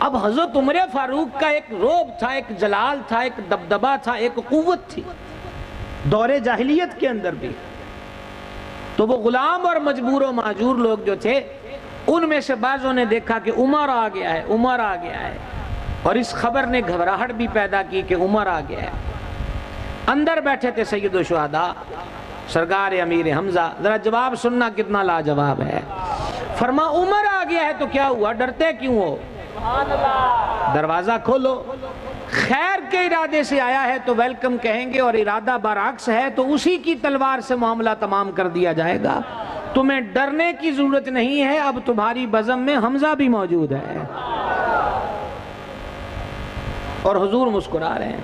اب حضرت عمر فاروق کا ایک روب تھا، ایک جلال تھا، ایک دبدبہ تھا، ایک قوت تھی دور جاہلیت کے اندر بھی. تو وہ غلام اور مجبور و ماجور لوگ جو تھے، ان میں سے بعضوں نے دیکھا کہ عمر آ گیا ہے، عمر آ گیا ہے، اور اس خبر نے گھبراہٹ بھی پیدا کی کہ عمر آ گیا ہے. اندر بیٹھے تھے سید الشہداء سرکار امیر حمزہ. ذرا جواب سننا کتنا لاجواب ہے. فرما عمر آ گیا ہے تو کیا ہوا، ڈرتے کیوں ہو؟ دروازہ کھولو. خیر کے ارادے سے آیا ہے تو ویلکم کہیں گے، اور ارادہ برعکس ہے تو اسی کی تلوار سے معاملہ تمام کر دیا جائے گا. تمہیں ڈرنے کی ضرورت نہیں ہے، اب تمہاری بزم میں حمزہ بھی موجود ہے. اور حضور مسکرا رہے ہیں،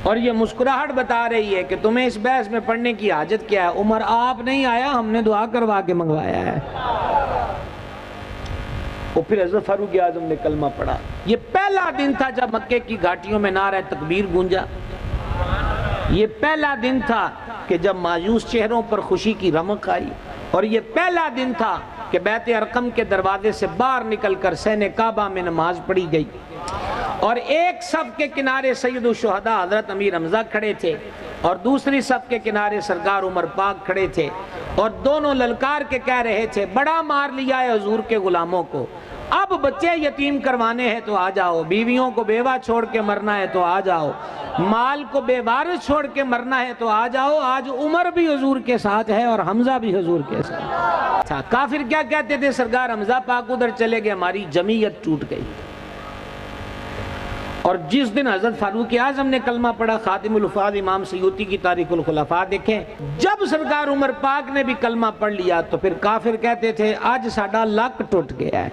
اور یہ مسکراہٹ بتا رہی ہے کہ تمہیں اس بحث میں پڑھنے کی حاجت کیا ہے. عمر آپ نہیں آیا، ہم نے دعا کروا کے منگوایا ہے. اور پھر حضرت فاروق اعظم نے کلمہ پڑھا. یہ پہلا دن تھا جب مکے کی گھاٹیوں میں نعرہ تکبیر گونجا. یہ پہلا دن تھا کہ جب مایوس چہروں پر خوشی کی رمق آئی. اور یہ پہلا دن تھا کہ بیت ارقم کے دروازے سے باہر نکل کر سین کعبہ میں نماز پڑھی گئی. اور ایک صف کے کنارے سید الشہداء حضرت امیر حمزہ کھڑے تھے، اور دوسری صف کے کنارے سرکار عمر پاک کھڑے تھے، اور دونوں للکار کے کہہ رہے تھے بڑا مار لیا ہے حضور کے غلاموں کو، اب بچے یتیم کروانے ہیں تو آ جاؤ، بیویوں کو بیوہ چھوڑ کے مرنا ہے تو آ جاؤ، مال کو بے وارث چھوڑ کے مرنا ہے تو آ جاؤ. آج عمر بھی حضور کے ساتھ ہے اور حمزہ بھی حضور کے ساتھ تھا. کافر کیا کہتے تھے؟ سرکار حمزہ پاک ادھر چلے گئے، ہماری جمعیت ٹوٹ گئی. اور جس دن حضرت فاروق اعظم نے کلمہ پڑھا، خاتم الحفاظ امام سیوطی کی تاریخ الخلفاء دیکھیں، جب سرکار عمر پاک نے بھی کلمہ پڑھ لیا تو پھر کافر کہتے تھے آج ساڈا لک ٹوٹ گیا ہے.